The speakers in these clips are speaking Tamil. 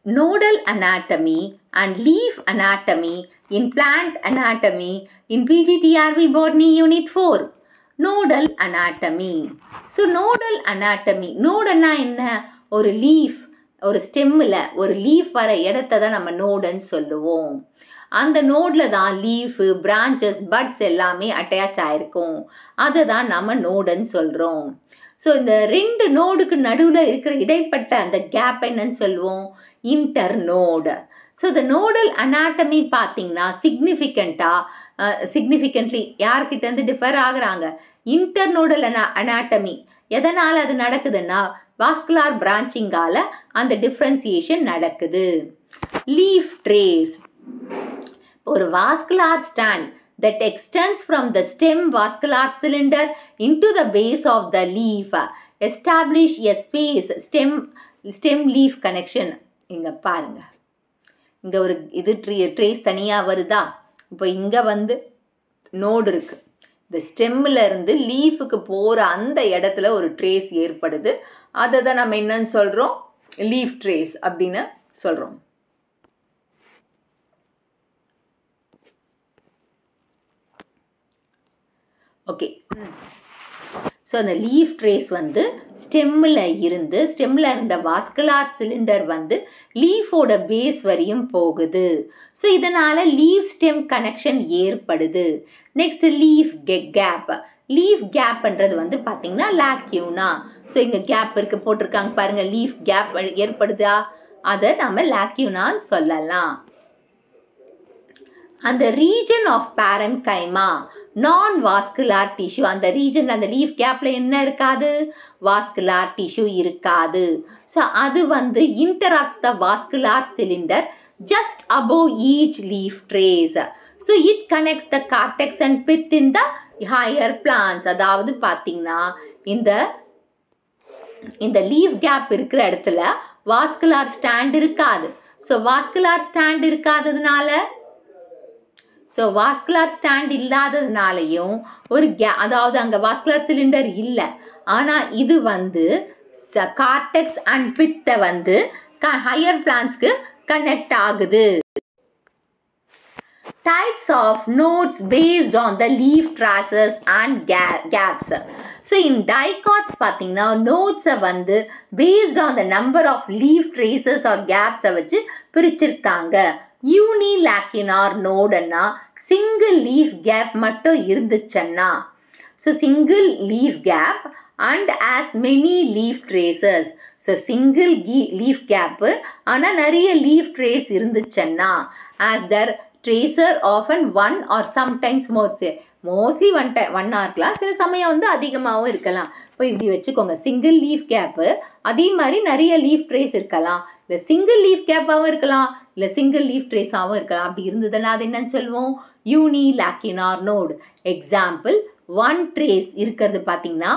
nodal anatomy and leaf anatomy in plant anatomy in PGTRB Botany Unit 4. Nodal anatomy. So nodal anatomy. நோடுன்னா என்ன? ஒரு லீஃப், ஒரு ஸ்டெம்மில் ஒரு லீஃப் வர இடத்த தான் நம்ம நோடுன்னு சொல்லுவோம். அந்த நோடில் தான் லீஃபு, பிரான்ச்சஸ், பட்ஸ் எல்லாமே அட்டாச் ஆகிருக்கும். அதை தான் நம்ம நோடுன்னு சொல்கிறோம். ஸோ இந்த ரெண்டு நோடுக்கு நடுவில் இருக்கிற இடைப்பட்ட அந்த கேப் என்னன்னு சொல்லுவோம்? இன்டர்நோடு. ஸோ இந்த நோடல் அனாட்டமி பார்த்தீங்கன்னா சிக்னிஃபிகண்ட்லி யார்கிட்டேருந்து டிஃபர் ஆகுறாங்க? Internodal anatomy. எதனால் அது நடக்குதுன்னா வாஸ்குலார் பிரான்ச்சிங்கால அந்த டிஃப்ரென்சியேஷன் நடக்குது. Leaf trace. ஒரு vascular strand that extends from the stem vascular cylinder into the base of the leaf establish a space stem leaf connection. இங்க பாருங்க, இங்க ஒரு இது ட்ரேஸ் தனியாக வருதா? இப்போ இங்கே வந்து நோடு இருக்கு, இந்த ஸ்டெம்மில் இருந்து லீஃபுக்கு போகிற அந்த இடத்துல ஒரு ட்ரேஸ் ஏற்படுது. அதை தான் நம்ம என்னன்னு சொல்கிறோம்? லீஃப் ட்ரேஸ் அப்படின்னு சொல்கிறோம். ஓகே, ஸோ அந்த லீஃப் ட்ரேஸ் வந்து ஸ்டெம்மில் இருந்த வாஸ்குலார் சிலிண்டர் வந்து லீஃபோட பேஸ் வரையும் போகுது. ஸோ இதனால் லீஃப் ஸ்டெம் கனெக்ஷன் ஏற்படுது. Next leaf gap. லீஃப் கேப்ன்றது வந்து பார்த்திங்கன்னா லாக்யூனா. ஸோ இங்கே கேப் இருக்குது போட்டிருக்காங்க பாருங்கள், லீஃப் கேப் ஏற்படுதா? அதை நம்ம லாக்யூனான்னு சொல்லலாம். அந்த region of parenchyma non vascular tissue, அந்த ரீஜன் அந்த லீஃப் கேப்பில் என்ன இருக்காது? வாஸ்குலார் டிஷ்யூ இருக்காது. ஸோ அது வந்து interacts the vascular cylinder just above each leaf trace. So it connects the cortex and pith in the higher plants. அதாவது பார்த்தீங்கன்னா இந்த லீஃப் கேப் இருக்கிற இடத்துல வாஸ்குலார் ஸ்டாண்ட் இருக்காது. ஸோ வாஸ்குலார் ஸ்டாண்ட் இருக்காததுனால வாஸ்குலார் ஸ்டாண்ட் இல்லாததுனாலையும் ஒரு அதாவது அங்கே வாஸ்குலார் சிலிண்டர் இல்லை. ஆனால் இது வந்து கார்டெக்ஸ் அண்ட் பித்தை வந்து ஹையர் பிளான்ஸ்க்கு கனெக்ட் ஆகுது. Types of nodes based on the leaf traces and gaps. So in dicots பார்த்தீங்கன்னா நோட்ஸை வந்து based on the number of leaf traces or கேப்ஸை வச்சு பிரிச்சிருக்காங்க. யூனிலாக்கினார் நோடுன்னா சிங்கிள் லீஃப் கேப் மட்டும் இருந்துச்சுன்னா, so single leaf gap and as many leaf traces. So single leaf gap ஆனால் நிறைய லீஃப் ட்ரேஸ் இருந்துச்சுன்னா, as the traces often one or sometimes mostly one இருக்கலாம், சில சமயம் வந்து அதிகமாகவும் இருக்கலாம். இப்போ இப்படி வச்சுக்கோங்க, சிங்கிள் லீஃப் கேப்பு அதே மாதிரி நிறைய லீஃப் ட்ரேஸ் இருக்கலாம். இல்லை சிங்கிள் லீஃப் கேப்பாகவும் இருக்கலாம், இல்லை சிங்கிள் லீஃப் ட்ரேஸாகவும் இருக்கலாம். அப்படி இருந்ததுன்னா அது என்னன்னு சொல்லுவோம்? யூனிலாக்கினார் நோடு. எக்ஸாம்பிள், ஒன் ட்ரேஸ் இருக்கிறது பார்த்தீங்கன்னா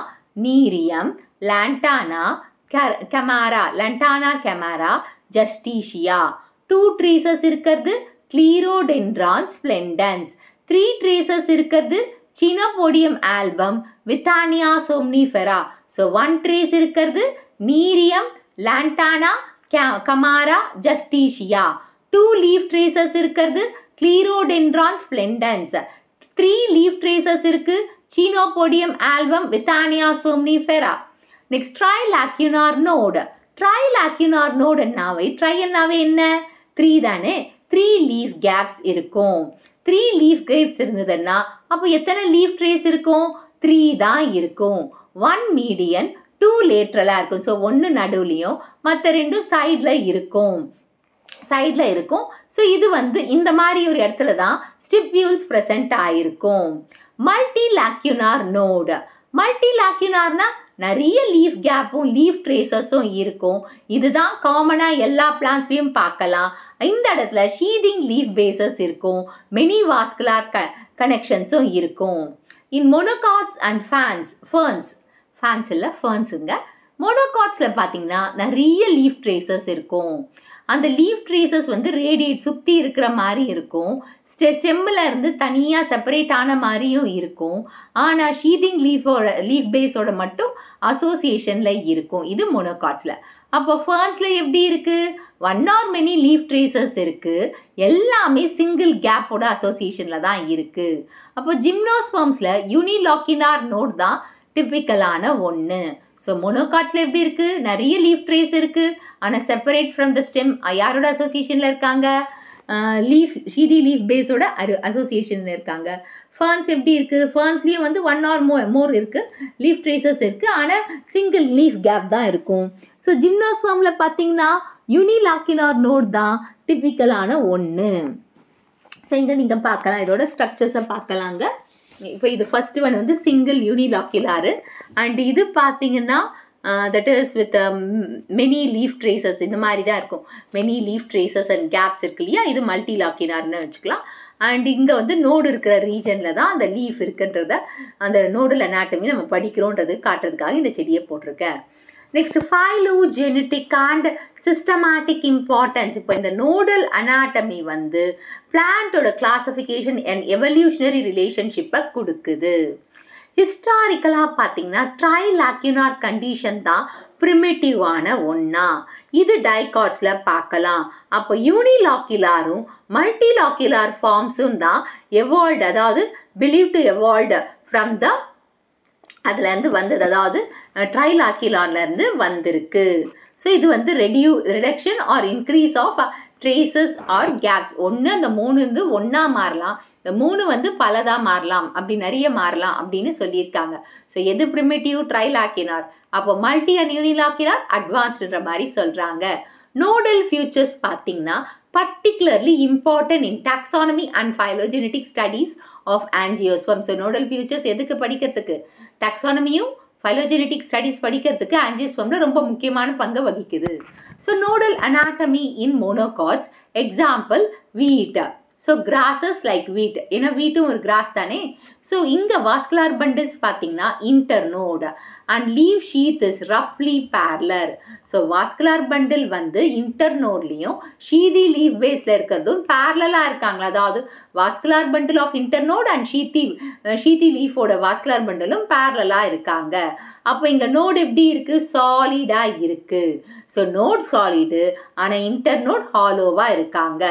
நீரியம், லாண்டானா கெமாரா, ஜஸ்டீஷியா. டூ ட்ரேசஸ் இருக்கிறது கிளீரோடென்ட்ரான் ஸ்ப்ளெண்டன்ஸ். த்ரீ ட்ரேசஸ் இருக்கிறது Chenopodium album, Withania somnifera. So one trace இருக்கிறது Nerium, Lantana camara, Justicia. Two leaf traces இருக்கிறது Clerodendrum splendens. Three leaf traces இருக்கு Chenopodium album, Withania somnifera. Next trilacunar node. Trilacunar நோடுன்னாவே ட்ரைன்னாவே என்ன? த்ரீ தானே. த்ரீ லீஃப் கேப்ஸ் இருக்கும். த்ரீ லீஃப் கேப்ஸ் இருந்ததுன்னா அப்போ எத்தனை லீஃப் ட்ரேஸ் இருக்கும்? த்ரீ தான் இருக்கும். ஒன் மீடியன், டூ லேட்ரலாக இருக்கும். ஸோ ஒன்று நடுவுலையும் மற்ற ரெண்டும் சைடில் இருக்கும். ஸோ இது வந்து இந்த மாதிரி ஒரு இடத்துல தான் ஸ்டிப்யூல்ஸ் ப்ரெசென்ட் ஆகிருக்கும். மல்டிலாக்யூனார் நோடு. மல்டிலாக்யூனார்னா நிறைய லீஃப் கேப்பும் லீஃப் ட்ரேசஸும் இருக்கும். இதுதான் காமனாக எல்லா பிளான்ஸ்லையும் பார்க்கலாம். இந்த இடத்துல ஷீதிங் லீஃப் பேசஸ் இருக்கும், மெனி வாஸ்குலார் கனெக்ஷன்ஸும் இருக்கும். இன் மொனோகாட்ஸ் அண்ட் ஃபர்ன்ஸுங்க. மொனோகாட்ஸில் பார்த்தீங்கன்னா நிறைய லீஃப் ட்ரேசஸ் இருக்கும். அந்த லீஃப் ட்ரேசஸ் வந்து ரேடியேட் சுற்றி இருக்கிற மாதிரி இருக்கும். ஸ்டெம்மில் இருந்து தனியாக செப்பரேட் ஆன மாதிரியும் இருக்கும். ஆனால் ஷீதிங் லீஃப் பேஸோட மட்டும் அசோசியேஷனில் இருக்கும். இது மொனோகாட்ஸில். அப்போ ஃபர்ன்ஸில் எப்படி இருக்குது? One are many leaf traces இருக்குது, எல்லாமே சிங்கிள் கேப்போட அசோசியேஷனில் தான் இருக்குது. அப்போ ஜிம்னோஸ்பர்ம்ஸில் யூனிலாக்கினார் நோட் தான் டிப்பிக்கலான ஒன்று. ஸோ மோனோகாட்டில் எப்படி இருக்குது, நிறைய லீஃப் ட்ரேஸ் இருக்குது, ஆனால் செப்பரேட் ஃப்ரம் த ஸ்டெம் யாரோட அசோசியேஷனில் இருக்காங்க, ஷீதி லீஃப் பேஸோட அசோசியேஷனில் இருக்காங்க. ஃபர்ன்ஸ் எப்படி இருக்குது, ஃபர்ன்ஸ்லேயும் வந்து ஒன் ஆர் மோர் இருக்குது, லீஃப் ட்ரேசஸ் இருக்குது, ஆனால் சிங்கிள் லீஃப் கேப் தான் இருக்கும். ஸோ ஜிம்னோஸ்பர்மில் பார்த்தீங்கன்னா யூனிலாக்கினார் நோட் தான் டிப்பிக்கலான ஒன்று. ஸோ இங்கே நீங்கள் பார்க்கலாம், இதோட ஸ்ட்ரக்சர்ஸை பார்க்கலாங்க. இப்போ இது ஃபர்ஸ்ட் ஒன் வந்து சிங்கிள் யூனிலாக்குலாரு, அண்ட் இது பார்த்தீங்கன்னா that is with many leaf traces, இந்த மாதிரி தான் இருக்கும். Many leaf traces and gaps இருக்கு இல்லையா, இது மல்டி லாக்கினார்னு வச்சுக்கலாம். அண்ட் இங்கே வந்து நோடு இருக்கிற ரீஜனில் தான் அந்த லீஃப் இருக்குன்றத, அந்த நோடல் அனாட்டமி நம்ம படிக்கிறோன்றது காட்டுறதுக்காக இந்த செடியை போட்டிருக்கேன். Next phylogenetic and systematic importance. இப்போ இந்த நோடல் அனாட்டமி வந்து பிளான்ட்டோட கிளாசிஃபிகேஷன் அண்ட் எவல்யூஷனரி ரிலேஷன்ஷிப்பை கொடுக்குது. ஹிஸ்டாரிக்கலாக பார்த்தீங்கன்னா ட்ரைலாக்யூனார் கண்டிஷன் தான் ப்ரிமிட்டிவான ஒன்றா, இது டைகாட்ஸில் பார்க்கலாம். அப்போ யூனிலாக்குலாரும் மல்டிலாக்குலார் ஃபார்ம்ஸும் தான் எவால்வ்டு, அதாவது believe to evolved from the அதுலேருந்து வந்தது, அதாவது ட்ரைலாக்கிலார்லேருந்து வந்திருக்கு. ஸோ இது வந்து reduction or increase of traces or gaps. ஒன்று அந்த மூணு வந்து ஒன்றா மாறலாம், இந்த மூணு வந்து பலதாக மாறலாம், அப்படி நிறைய மாறலாம் அப்படின்னு சொல்லியிருக்காங்க. ஸோ எது ப்ரிமிட்டிவ், ட்ரைலாக்கினார். அப்போ மல்டி அண்ட் யூனிலாக்கினார் அட்வான்ஸ்டுன்ற மாதிரி சொல்கிறாங்க. நோடல் ஃபியூச்சர்ஸ் பார்த்தீங்கன்னா particularly important in taxonomy and phylogenetic studies of angiosperm. So nodal features எதுக்கு படிக்கிறதுக்கு, டாக்ஸானமியும் phylogenetic studies படிக்கிறதுக்கு angiospermல ரொம்ப முக்கியமான பங்கு வகிக்குது. So nodal anatomy in monocots, example wheat. So grasses like wheat, ஏன்னா வீட்டும் ஒரு கிராஸ் தானே. ஸோ இங்கே வாஸ்குலார் பண்டில்ஸ் பார்த்தீங்கன்னா internode and leaf sheath is ரஃப்லி பேரலர். ஸோ வாஸ்குலார் பண்டில் வந்து இன்டர்னோட்லேயும் ஷீதி லீவ் பேஸில் இருக்கிறதும் பேரலாக இருக்காங்களா, அதாவது vascular bundle of internode and ஷீதி லீஃபோட வாஸ்குலார் பண்டிலும் பேரலாக இருக்காங்க. அப்போ இங்கே நோடு எப்படி இருக்குது, சாலிடாக இருக்குது. ஸோ நோட் சாலிடு, ஆனால் இன்டர்னோட் ஹாலோவாக இருக்காங்க.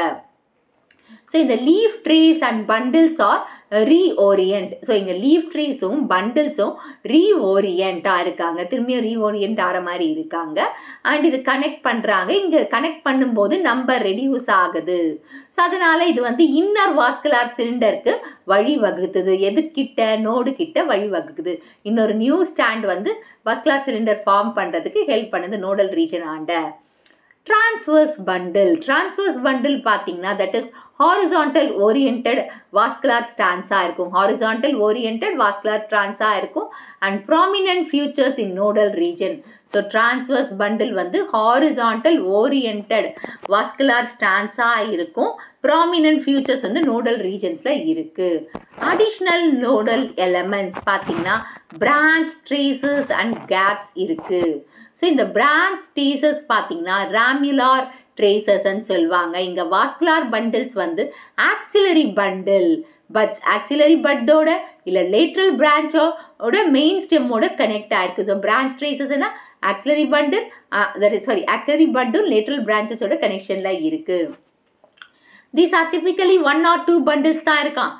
ஸோ இந்த leaf trace and bundles are reorient. So இங்கே லீஃப் ட்ரேஸும் பண்டில்ஸும் ரீஓரியண்ட்டாக இருக்காங்க, திரும்பியும் ரீஓரியன்ட் ஆகிற மாதிரி இருக்காங்க. அண்ட் இது கனெக்ட் பண்ணுறாங்க, இங்கே கனெக்ட் பண்ணும்போது நம்பர் ரெடியூஸ் ஆகுது. ஸோ அதனால் இது வந்து இன்னர் வாஸ்குலார் சிலிண்டருக்கு வழி வகுக்குது, எதுக்கிட்ட, நோடு கிட்ட வழி வகுக்குது. இன்னொரு நியூ ஸ்டாண்ட் வந்து வாஸ்குலார் சிலிண்டர் ஃபார்ம் பண்ணுறதுக்கு ஹெல்ப் பண்ணுது நோடல் ரீஜன் ஆண்ட. டிரான்ஸ்வர்ஸ் பண்டில் பார்த்தீங்கன்னா that is horizontal oriented vascular ஸ்டான்ஸாக இருக்கும், ஹாரிசான்டல் ஓரியன்டட் வாஸ்குலார் ஸ்டான்ஸாக இருக்கும். And prominent features in nodal region. So transverse bundle வந்து ஹாரிசான்டல் ஓரியன்டட் வாஸ்குலார் ஸ்டான்ஸாக இருக்கும், ப்ராமினன்ட் ஃபியூச்சர்ஸ் வந்து நோடல் ரீஜன்ஸில் இருக்குது. அடிஷ்னல் நோடல் எலமெண்ட்ஸ் பார்த்தீங்கன்னா பிரான்ச் ட்ரேசஸ் அண்ட் கேப்ஸ் இருக்குது. ஸோ இந்த பிரான்ச் ட்ரேசஸ் பார்த்தீங்கன்னா ராமுலார் ட்ரேசஸ்ன்னு சொல்லுவாங்க. இங்கே வாஸ்குலார் பண்டில்ஸ் வந்து ஆக்சிலரி பண்டில், பட்ஸ் ஆக்சிலரி பட்டோட இல்லை லேட்ரல் பிரான்ச்சோட மெயின் ஸ்டெம்மோட கனெக்ட் ஆயிருக்கு. ஸோ பிரான்ச் ட்ரேசஸ்னா ஆக்சிலரி பண்டில், ஆக்சிலரி பட்டும் லேட்ரல் பிரான்ச்சஸோட கனெக்ஷனில் இருக்குது. These are typically 1 or 2 bundles தான் இருக்கான்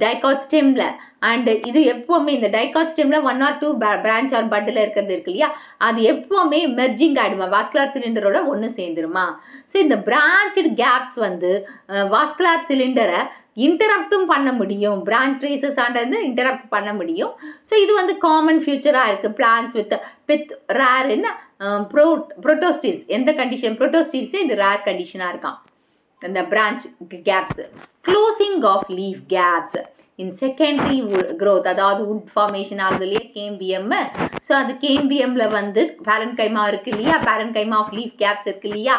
டைகாட் ஸ்டெம்ல. அண்ட் இது எப்போவுமே இந்த டைகாட் ஸ்டெம்ல 1 or 2 பிரான்ச் ஆர் பண்டில் இருக்கிறது இருக்கு இல்லையா, அது எப்போவுமே மெர்ஜிங் ஆகிடுமா, வாஸ்குலார் சிலிண்டரோட ஒன்று சேர்ந்துருமா. ஸோ இந்த பிரான்ச்டு கேப்ஸ் வந்து வாஸ்குலார் சிலிண்டரை இன்டரப்டும் பண்ண முடியும், பிரான்ச் ட்ரேசஸ் ஆண்டது இன்டரப்ட் பண்ண முடியும். ஸோ இது வந்து காமன் ஃபியூச்சராக இருக்குது plants with rare in protosteles. எந்த கண்டிஷன், புரோட்டோஸ்டீல்ஸே இது ரேர் கண்டிஷனாக இருக்கான் இந்த branch gaps. Closing of leaf gaps in secondary growth, அதாவது வுட் ஃபார்மேஷன் ஆகுது இல்லையா கேம்பியம். ஸோ அது கேம்பியம்ல வந்து பேரன்கைமா இருக்கு இல்லையா, பேரன்கைமா ஆஃப் லீஃப் கேப்ஸ் இருக்கு இல்லையா,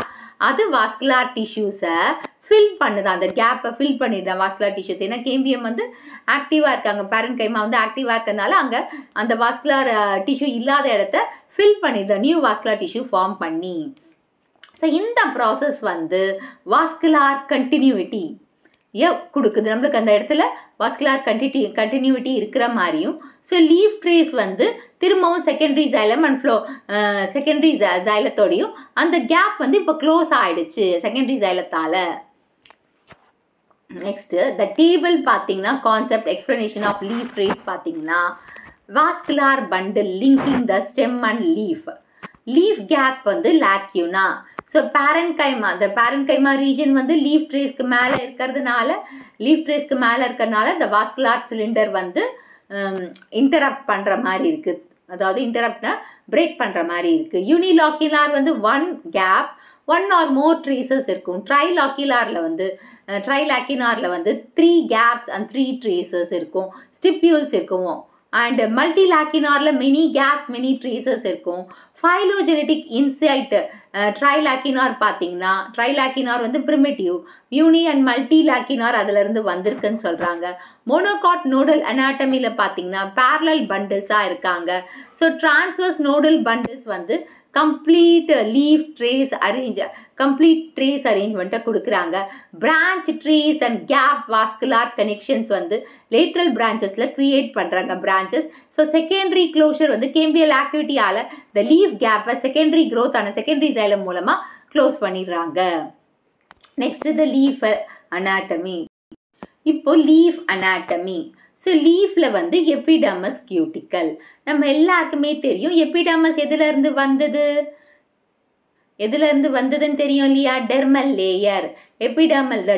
அது வாஸ்குலார் டிஷ்யூஸை ஃபில் பண்ணுது, அந்த கேப்பை ஃபில் பண்ணிடுதான் வாஸ்குலார் டிஷ்யூஸ். ஏன்னா கேம்பியம் வந்து ஆக்டிவாக இருக்காங்க, பேரன்கைமா வந்து ஆக்டிவாக இருக்கிறதுனால அங்கே அந்த வாஸ்குலார் டிஷ்யூ இல்லாத இடத்த ஃபில் பண்ணிடுதான் நியூ வாஸ்குலார் டிஷ்யூ ஃபார்ம் பண்ணி. ஸோ இந்த ப்ராசஸ் வந்து வாஸ்குலார் கண்டினியூட்டி கொடுக்குது நம்மளுக்கு, அந்த இடத்துல வாஸ்குலார் கண்டினியூட்டி இருக்கிற மாதிரியும். ஸோ லீஃப் ட்ரேஸ் வந்து திரும்பவும் செகண்டரி சைலம் அண்ட் செகண்டரி சைலத்தோடையும் அந்த கேப் வந்து இப்போ க்ளோஸ் ஆயிடுச்சு செகண்டரி சைலத்தால். நெக்ஸ்ட் த டேபிள் பார்த்தீங்கன்னா concept explanation of leaf trace பார்த்தீங்கன்னா vascular bundle linking the stem and leaf gap வந்து லாக்யூனா. ஸோ பேரன்கைமா, இந்த பேரன்கைமா ரீஜன் வந்து லீஃப் ட்ரேஸ்க்கு மேலே இருக்கிறதுனால இந்த வாஸ்குலார் சிலிண்டர் வந்து இன்டரப்ட் பண்ணுற மாதிரி இருக்குது. அதாவது இன்டரப்ட்னா பிரேக் பண்ணுற மாதிரி இருக்குது. யூனிலாக்யூலார் வந்து one gap, one or more traces இருக்கும். ட்ரைலாக்கினாரில் வந்து 3 கேப்ஸ் அண்ட் 3 ட்ரேசஸ் இருக்கும், ஸ்டிப்யூல்ஸ் இருக்கும். அண்ட் மல்டிலாக்கினாரில் மெனி கேப்ஸ் மெனி ட்ரேசஸ் இருக்கும். ஃபைலோஜெனட்டிக் இன்சைட் ட்ரைலாக்கினார் பார்த்தீங்கன்னா ட்ரைலாக்கினார் வந்து பிரிமிட்டிவ், யூனி அண்ட் மல்டிலாக்கினார் அதிலிருந்து வந்திருக்குன்னு சொல்கிறாங்க. மோனோகாட் நோடல் அனாட்டமியில் பார்த்தீங்கன்னா பேரலல் பண்டில்ஸாக இருக்காங்க. ஸோ டிரான்ஸ்வர்ஸ் நோடல் பண்டில்ஸ் வந்து கம்ப்ளீட் ட்ரேஸ் அரேஞ்ச்மெண்ட்டை கொடுக்குறாங்க. Branch traces and gap vascular connections வந்து லேட்ரல் பிரான்ச்சஸில் க்ரியேட் பண்ணுறாங்க பிரான்ச்சஸ். ஸோ செகண்டரி க்ளோஷர் வந்து கேம்பியல் ஆக்டிவிட்டியால் த லீஃப் கேப்பை செகண்டரி க்ரோத் ஆன செகண்டரி சைலம் மூலமாக க்ளோஸ் பண்ணிடுறாங்க. Next the leaf anatomy. இப்போ லீஃப் அனாட்டமி. ஸோ லீஃபில் வந்து எபிடர்மஸ் கியூட்டிக்கல் நம்ம எல்லாருக்குமே தெரியும். எபிடர்மஸ் எதுலேருந்து வந்ததுன்னு தெரியும் இல்லையா? டெர்மல் லேயர்,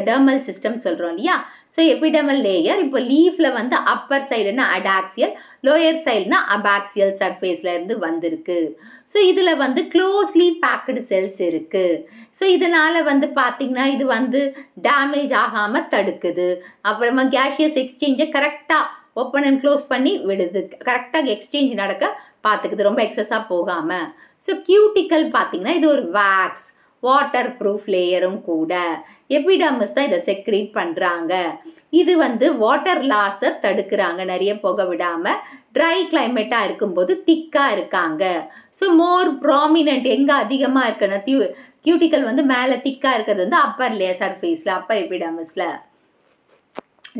டெர்மல் சிஸ்டம் சொல்கிறோம் இல்லையா? ஸோ எபிடர்மல் லேயர் இப்போ லீஃபில் வந்து அப்பர் சைடுனா அடாக்சியல், லோயர் சைடுனா அபாக்சியல் சர்ஃபேஸில் இருந்து வந்திருக்கு. ஸோ இதில் வந்து க்ளோஸ்லி பேக்டு செல்ஸ் இருக்குது. ஸோ இதனால் வந்து பார்த்திங்கன்னா இது வந்து டேமேஜ் ஆகாமல் தடுக்குது. அப்புறமா கேஷியஸ் எக்ஸ்சேஞ்சை கரெக்டாக ஓப்பன் அண்ட் க்ளோஸ் பண்ணி விடுது, கரெக்டாக எக்ஸ்சேஞ்ச் நடக்க பார்த்துக்குது, ரொம்ப எக்ஸஸாக போகாமல். ஸோ கியூட்டிக்கல் பார்த்தீங்கன்னா இது ஒரு வேக்ஸ் வாட்டர் ப்ரூஃப் லேயரும் கூட. எபிடர்மஸ் தான் இதை செக்ரீட் பண்ணுறாங்க. இது வந்து வாட்டர் லாஸை தடுக்கிறாங்க, நிறைய போக விடாமல். ட்ரை கிளைமேட்டாக இருக்கும்போது திக்காக இருக்காங்க. ஸோ மோர் ப்ராமினன்ட் எங்கே அதிகமாக இருக்குன்னா கியூட்டிக்கல் வந்து மேலே திக்காக இருக்கிறது வந்து அப்பர் லேயர் சர்ஃபேஸில், அப்பர் எபிடர்மஸில்.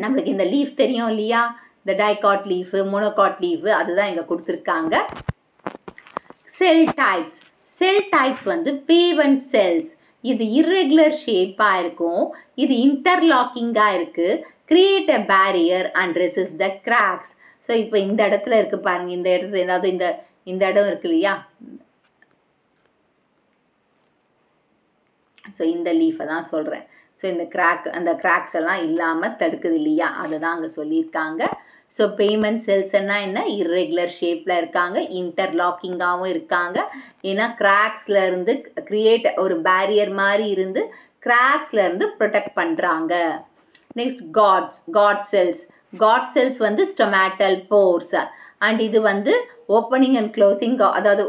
நம்மளுக்கு இந்த லீஃப் தெரியும் இல்லையா? இந்த டைகாட் லீஃபு, மோனோகாட் லீஃபு, அதுதான் இங்கே கொடுத்துருக்காங்க. செல் டைப்ஸ் வந்து பேவன்ட் செல்ஸ். இது இர்ரெகுலர் ஷேப்பாக இருக்கும், இது இன்டர்லாக்கிங்காக இருக்குது. Create a barrier and resist the cracks. So இப்போ இந்த இடத்துல இருக்குது பாருங்கள், இந்த இடத்துல ஏதாவது இந்த இடம் இருக்கு இல்லையா? ஸோ இந்த லீஃபை தான் சொல்கிறேன். ஸோ இந்த அந்த கிராக்ஸ் எல்லாம் இல்லாமல் தடுக்குது இல்லையா? அதை தான் அங்கே சொல்லியிருக்காங்க. ஸோ பேமெண்ட் செல்ஸ்ன்னா என்ன? இர்ரெகுலர் ஷேப்பில் இருக்காங்க, இன்டர்லாக்கிங்காகவும் இருக்காங்க. ஏன்னா கிராக்ஸில் இருந்து கிரியேட் ஒரு பேரியர் மாதிரி இருந்து கிராக்ஸில் இருந்து ப்ரொடெக்ட் பண்ணுறாங்க. நெக்ஸ்ட் காட் செல்ஸ் வந்து ஸ்டொமேட்டல் போர்ஸ். அண்ட் இது வந்து ஓப்பனிங் அண்ட் க்ளோசிங், அதாவது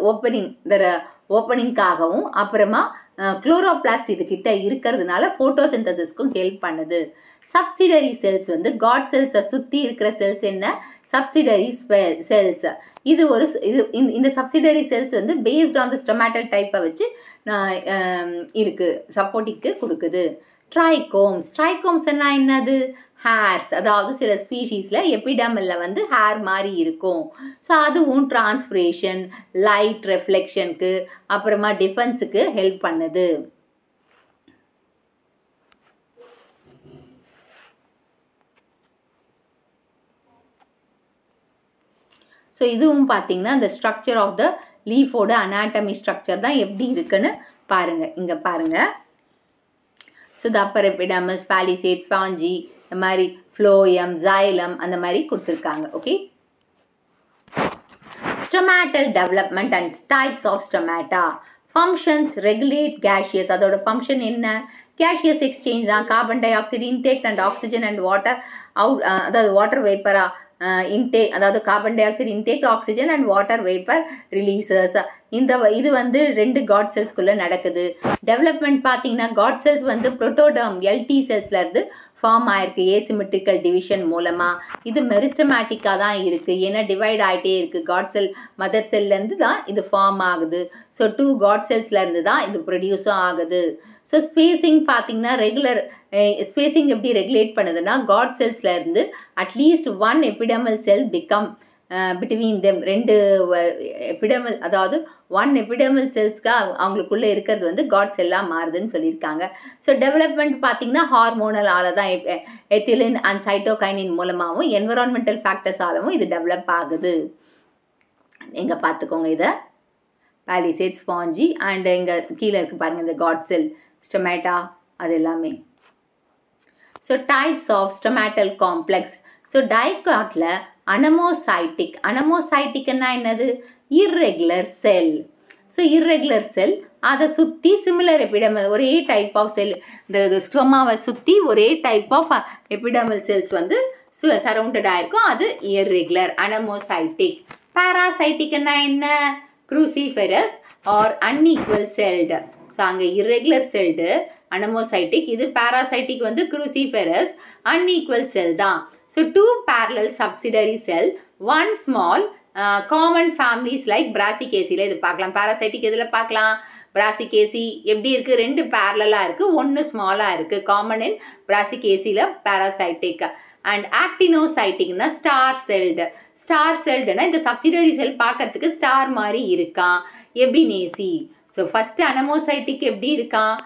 ஓப்பனிங்காகவும் அப்புறமா குளோரோபிளாஸ்ட் இதுகிட்ட இருக்கிறதுனால ஃபோட்டோசிந்தசிஸ்க்கும் ஹெல்ப் பண்ணுது. சப்சிடரி செல்ஸ் வந்து காட் செல்ஸை சுற்றி இருக்கிற செல்ஸ் என்ன? Subsidiary cells. இந்த சப்சிடரி செல்ஸ் வந்து பேஸ்ட் ஆன் த ஸ்டொமேட்டல் டைப்பை வச்சு இருக்குது, சப்போர்ட்டிங்க்கு கொடுக்குது. ட்ரைகோம்ஸ் என்னது? ஹேர்ஸ். அதாவது சில ஸ்பீஷீஸில் எபிடர்மலில் வந்து ஹேர் மாதிரி இருக்கும். ஸோ அதுவும் டிரான்ஸ்பிரேஷன், லைட் ரெஃப்ளெக்ஷனுக்கு அப்புறமா டிஃபென்ஸுக்கு ஹெல்ப் பண்ணுது. ஸோ இதுவும் பார்த்தீங்கன்னா இந்த ஸ்ட்ரக்சர் ஆஃப் த லீஃபோட அனாட்டமி ஸ்ட்ரக்சர் தான் எப்படி இருக்குன்னு பாருங்கள். இங்கே பாருங்கள். So the upper epidermis, palisade, spongy, இந்த மாதிரி ஃப்ளோயம், ஜைலம் அந்த மாதிரி கொடுத்துருக்காங்க. Okay. Stomatal development and types of stomata. Functions regulate gaseous. அதோட ஃபங்க்ஷன் என்ன? கேஷியஸ் எக்ஸ்சேஞ்ச் தான். Carbon dioxide intake and oxygen and water out, அதாவது வாட்டர் வேப்பரா இன்டேக், அதாவது carbon dioxide intake, oxygen and water vapour releases. இது வந்து 2 காட் செல்ஸ்குள்ளே நடக்குது. டெவலப்மெண்ட் பார்த்தீங்கன்னா காட் செல்ஸ் வந்து புரோட்டோடர்ம் எல்டி செல்ஸ்லேருந்து ஃபார்ம் ஆயிருக்கு ஏசிமெட்ரிக்கல் டிவிஷன் மூலமாக. இது மெரிஸ்டமேட்டிக்காக தான் இருக்குது, ஏன்னா டிவைட் ஆகிட்டே இருக்குது. காட் செல் மதர் செல்லேருந்து தான் இது ஃபார்ம் ஆகுது. ஸோ 2 காட் செல்ஸ்லேருந்து தான் இது ப்ரொடியூஸும் ஆகுது. ஸோ ஸ்பேசிங் பார்த்தீங்கன்னா ஸ்பேசிங் எப்படி ரெகுலேட் பண்ணுதுன்னா காட் செல்ஸ்லேருந்து அட்லீஸ்ட் 1 எபிடர்மல் செல் பிகம் பிட்வீன் தெம் 2 எபிடமல், அதாவது 1 எபிடமல் செல்ஸ்க்கு அவங்களுக்குள்ளே இருக்கிறது வந்து காட் செல்லாக மாறுதுன்னு சொல்லியிருக்காங்க. ஸோ டெவலப்மெண்ட் பார்த்தீங்கன்னா ஹார்மோனலால தான் எத்திலின் அண்ட் சைட்டோகைனின் மூலமாகவும் என்விரான்மெண்டல் ஃபேக்டர்ஸாலும் இது டெவலப் ஆகுது. இங்கே பார்த்துக்கோங்க, இதை பாலிசேட், ஸ்பாஞ்சி அண்ட் இங்கே கீழே இருக்குது பாருங்கள் இந்த காட் செல், ஸ்டொமேட்டா, அது எல்லாமே. So types of stomatal complex. So டைகாட்டில் அனமோசைட்டிக்னா என்னது? Irregular cell. So irregular cell, அதை சுற்றி சிமிலர் எபிடமல், ஒரே டைப் ஆஃப் செல், இந்த ஸ்ட்ரோமாவை சுற்றி ஒரே டைப் ஆஃப் எபிடமல் செல்ஸ் வந்து சரவுண்டடாக இருக்கும், அது இர்ரெகுலர் அனமோசைட்டிக். பாராசைட்டிக்னா என்ன? க்ரூசிஃபெரஸ் ஆர் அன்ஈக்குவல் செல்டு. ஸோ அங்கே இர்ரெகுலர் செல்டு அனமோசைட்டிக், இது பாராசைட்டிக் வந்து க்ரூசிஃபெரஸ் அன்ஈக்குவல் செல் தான். So 2 parallel subsidiary cell, 1 small common families like Brassicaceae. இது பார்க்கலாம். பாராசைட்டிக் இதில் பார்க்கலாம். Brassicaceae எப்படி இருக்குது? 2 பேரலாக இருக்குது, 1 ஸ்மாலாக இருக்குது. Common in Brassicaceae paracytic. And ஆக்டினோசைட்டிக்னா ஸ்டார் செல்டு. ஸ்டார் செல்டுனா இந்த சப்சிடரி செல் பார்க்கறதுக்கு ஸ்டார் மாதிரி இருக்கான், எபினேசி. ஸோ ஃபஸ்ட்டு அனமோசைட்டிக் எப்படி இருக்கான்?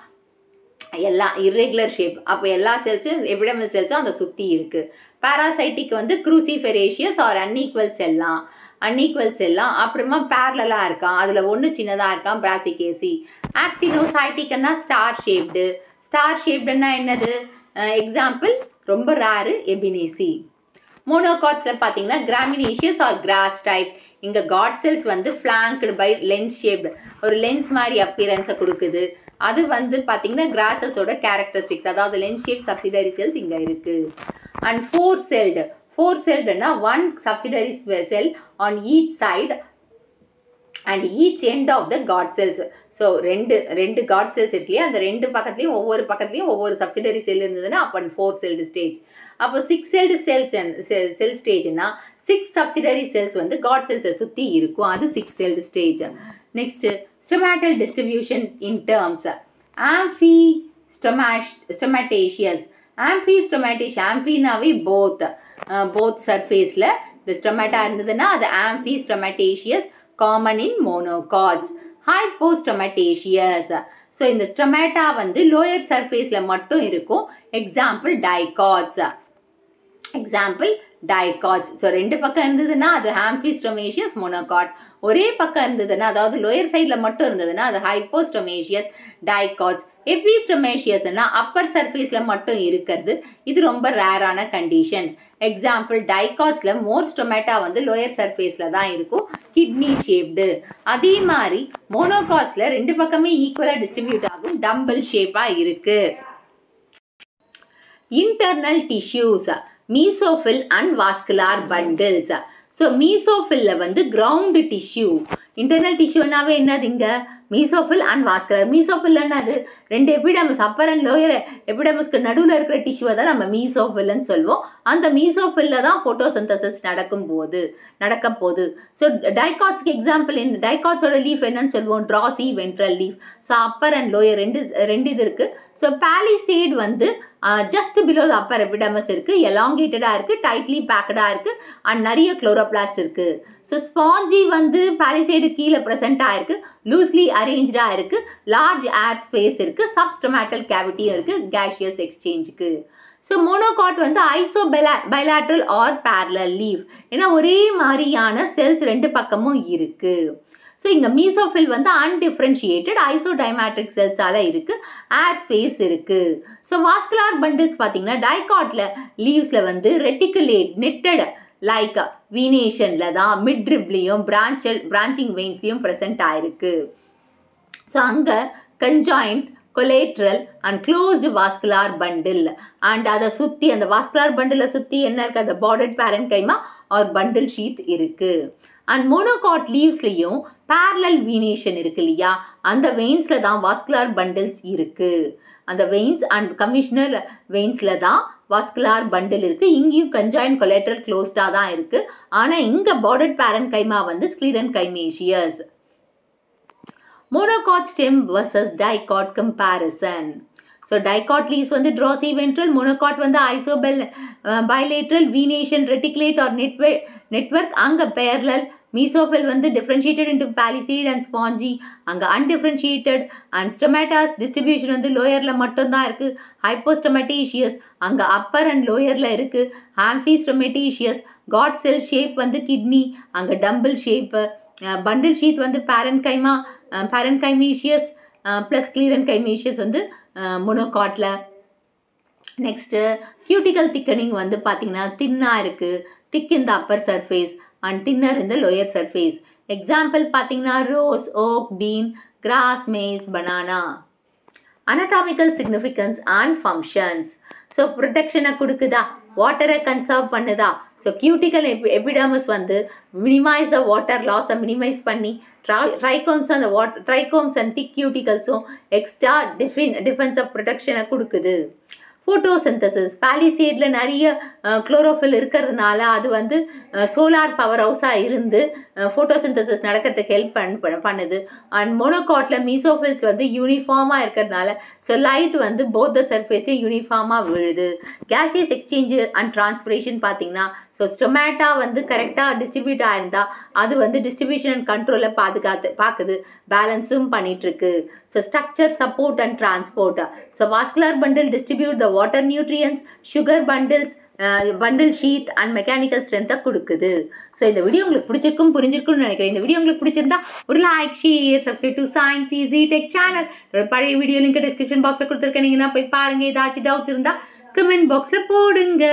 எல்லாம் இர்ரெகுலர் ஷேப், அப்போ எல்லா செல்ஸும் எபிடமல் செல்ஸும் அதை சுற்றி இருக்குது. பாராசைட்டிக் வந்து க்ரூசிஃபெரேஷியஸ் ஆர் அன்ஈக்குவல் செல்லாம், அப்புறமா பேரலாக இருக்கான், அதில் ஒன்று சின்னதாக இருக்கான், பிராசிகேசி. ஆக்டினோசைட்டிக்னா ஸ்டார் ஷேப்டுன்னா என்னது? எக்ஸாம்பிள் ரொம்ப ரேரு, எபினேசி. மோனோகாட்ஸில் பார்த்தீங்கன்னா கிராமினேஷியஸ் ஆர் கிராஸ் டைப். இங்கே காட் செல்ஸ் வந்து ஃப்ளாங்க்டு பை லென்ஸ் ஷேப்டு, ஒரு லென்ஸ் மாதிரி அப்பியரன்ஸை கொடுக்குது. அது வந்து பார்த்தீங்கன்னா கிராஸஸோட கேரக்டரிஸ்டிக்ஸ், அதாவது லென்ஸ் ஷேப் சப்சிடரி செல்ஸ் இங்கே இருக்குது. அண்ட் ஃபோர் செல்டுனா 1 subsidiary cell on each side and each end of the god cells. So ரெண்டு காட் செல்ஸ் இருக்குல்லையா, அந்த 2 பக்கத்துலையும் ஒவ்வொரு சப்சிடரி செல் இருந்ததுன்னா அப்போ 4 celled ஸ்டேஜ். அப்போ 6 celled செல் ஸ்டேஜ்னா 6 subsidiary cells வந்து காட் செல்ஸை சுற்றி இருக்கும், அது 6 celled stage. Next stomatal distribution in terms. Amphistomatous. ஆம்ஃபினாவே போத் சர்ஃபேஸில் இந்த ஸ்டொமேட்டா இருந்ததுன்னா அது amphistomatous, common in monocots. Hypostomatous. So இந்த ஸ்டொமேட்டா வந்து லோயர் சர்ஃபேஸில் மட்டும் இருக்கும், எக்ஸாம்பிள் டைகாட்ஸ். ஸோ 2 பக்கம் இருந்ததுன்னா அது ஆம்ஃபிஸ்டொமேஷியஸ் மோனோகாட், ஒரே பக்கம் இருந்ததுன்னா அதாவது லோயர் சைடில் மட்டும் இருந்ததுன்னா அது ஹைப்போஸ்டொமேஷியஸ் டைகாட்ஸ். எபிஸ்டொமேஷியஸ்னா அப்பர் சர்ஃபேஸில் மட்டும் இருக்கிறது, இது ரொம்ப ரேரான கண்டிஷன். எக்ஸாம்பிள் டைகாட்ஸில் மோர் ஸ்டொமேட்டா வந்து லோயர் சர்ஃபேஸில் தான் இருக்கும், கிட்னி ஷேப்டு. அதே மாதிரி மோனோகாட்ஸில் 2 பக்கமே ஈக்குவலாக டிஸ்ட்ரிபியூட் ஆகும், டம்பிள் ஷேப்பாக இருக்குது. Internal tissues, mesophyll and vascular bundles. So மீசோஃபில்ல வந்து கிரவுண்ட் டிஷ்யூ, இன்டர்னல் டிஷ்யூனாவே என்னது இங்கே? Mesophyll and vascular. மீசோஃபில் என்னது? 2 எபிடமஸ், அப்பர் அண்ட் லோயர் எபிடமஸ்க்கு நடுவில் இருக்கிற டிஷ்யூவை தான் நம்ம மீசோஃபில்னு சொல்லுவோம். அந்த மீசோஃபில்ல தான் ஃபோட்டோசிந்தசிஸ் நடக்க போகுது. ஸோ டைகாட்ஸ்க்கு எக்ஸாம்பிள், இந்த டைகாட்ஸோட லீஃப் என்னன்னு சொல்லுவோம்? Dorsiventral leaf. So upper and lower ரெண்டு இது இருக்குது. ஸோ பாலிசேட் வந்து just below the upper epidermis இருக்குது, எலாங்கேட்டடாக இருக்குது, டைட்லி பேக்கடாக இருக்குது அண்ட் நிறைய குளோரோபிளாஸ்ட் இருக்குது. ஸோ ஸ்பாஞ்சி வந்து பாலிசேடு கீழே ப்ரெசென்ட்டாக இருக்குது, லூஸ்லி அரேஞ்சாக இருக்குது, லார்ஜ் ஏர் ஸ்பேஸ் இருக்குது, சப்ஸ்டொமேட்டல் கேவிட்டியும் இருக்குது கேஷியஸ் எக்ஸ்சேஞ்சுக்கு. ஸோ மோனோகாட் வந்து பைலாட்ரல் ஆர் பேரலல் லீஃப், ஏன்னா ஒரே மாதிரியான செல்ஸ் 2 பக்கமும் இருக்குது. ஸோ இங்கே மீசோஃபில் வந்து அன்டிஃப்ரென்ஷியேட்டட் ஐசோடைமேட்ரிக் செல்ஸால் இருக்குது, ஏர் ஸ்பேஸ் இருக்குது. ஸோ வாஸ்குலார் பண்டில்ஸ் பார்த்தீங்கன்னா டைகாட்டில் லீவ்ஸில் வந்து ரெட்டிகுலேட் நெட்டட் லைக் வீனேஷனில் தான் மிட்ரிப்லேயும் பிரான்ச்சிங் வெயின்ஸ்லேயும் ப்ரெசென்ட் ஆயிருக்கு. ஸோ அங்கே conjoint, collateral and closed vascular bundle and அதை சுற்றி அந்த வாஸ்குலார் பண்டிலை சுற்றி என்ன இருக்குது? அந்த bordered parenchyma R bundle sheath இருக்குது. அண்ட் மோனோகாட் லீவ்ஸ்லையும் பேரலல் வீனேஷன் இருக்கு இல்லையா, அந்த வெயின்ஸில் தான் வாஸ்குலார் பண்டில்ஸ் இருக்குது. அந்த வெயின்ஸ் அண்ட் கமிஷனர் வெயின்ஸில் தான் வாஸ்குலார் பண்டில் இருக்குது. இங்கேயும் கன்ஜாயின்ட் கொலேட்ரல் க்ளோஸ்டாக தான் இருக்குது. ஆனால் இங்கே பார்டர்ட் பேரன்கைமா வந்து sclerenchyma Monocot stem versus dicot comparison. So dicot leaves வந்து ட்ராசி வென்ட்ரல், மோனோகாட் வந்து isobilateral, venation reticulate or network அங்கே பேரலல். மீசோஃபில் வந்து differentiated into palisade and spongy, அங்கே undifferentiated. அண்ட் ஸ்டொமேட்டாஸ் டிஸ்ட்ரிபியூஷன் வந்து லோயரில் மட்டும்தான் இருக்குது. ஹைப்போஸ்டொமேட்டீஷியஸ் அங்கே அப்பர் அண்ட் லோயரில் இருக்குது. ஆம்ஃபிஸ்டொமேட்டீஷியஸ் காட் செல் ஷேப் வந்து கிட்னி, அங்கே டம்பிள் ஷேப்பு. பண்டில் ஷீத் வந்து பேரன்கைமீஷியஸ் ப்ளஸ் கிளீரன்கைமீஷியஸ் வந்து மொனோகாட்டில். நெக்ஸ்ட்டு கியூட்டிக்கல் திக்கனிங் வந்து பார்த்திங்கன்னா தின்னாக இருக்குது, திக் in the upper surface and thinner in the lower surface. Example பார்த்தீங்கன்னா rose, oak, bean, grass, maize, banana. Anatomical significance and functions. So ப்ரொடெக்ஷனை கொடுக்குதா, வாட்டரை கன்சர்வ் பண்ணுதா. ஸோ கியூட்டிக்கல் எபிடர்மிஸ் வந்து மினிமைஸ் த வாட்டர் லாஸை மினிமைஸ் பண்ணி ட்ரைகோம்ஸ் அந்த ட்ரைகோம்ஸ் அண்ட் திக் கியூட்டிகல்ஸும் எக்ஸ்ட்ரா டிஃபென்ஸ் ஆஃப் ப்ரொடெக்ஷனை கொடுக்குது. ஃபோட்டோசிந்தசிஸ் பாலிசேடில் நிறைய குளோரோஃபில் இருக்கிறதுனால அது வந்து சோலார் பவர் ஹவுஸாக இருந்து ஃபோட்டோசிந்தசிஸ் நடக்கிறதுக்கு ஹெல்ப் பண்ணுது. அண்ட் மோனோகாட்டில் மீசோஃபில்ஸ் வந்து யூனிஃபார்மாக இருக்கிறதுனால ஸோ லைட் வந்து போத் த சர்ஃபேஸ்லேயும் யூனிஃபார்மாக விழுது. கேஷியஸ் எக்ஸ்சேஞ்சு அண்ட் டிரான்ஸ்பிரேஷன் பார்த்தீங்கன்னா ஸோ ஸ்டொமேட்டா வந்து கரெக்டாக டிஸ்ட்ரிபியூட் ஆயிருந்தால் அது வந்து டிஸ்ட்ரிபியூஷன் அண்ட் கண்ட்ரோலை பார்க்குது, பேலன்ஸும் பண்ணிகிட்ருக்கு. So structure, support and transport. So vascular bundle distribute the water nutrients, sugar bundle sheath and mechanical ஸ்ட்ரென்த்தை கொடுக்குது. ஸோ இந்த வீடியோ உங்களுக்கு பிடிச்சிருக்கும் புரிஞ்சிருக்கும்னு நினைக்கிறேன். இந்த வீடியோ உங்களுக்கு பிடிச்சிருந்தா ஒரு like, share, subscribe to science easy tech channel. பழைய வீடியோ லிங்க் டிஸ்கிரிப்ஷன் பாக்ஸில் கொடுத்துருக்கேன், நீங்கள் போய் பாருங்கள். ஏதாச்சும் டவுட்ஸ் இருந்தால் கமெண்ட் பாக்ஸில் போடுங்க.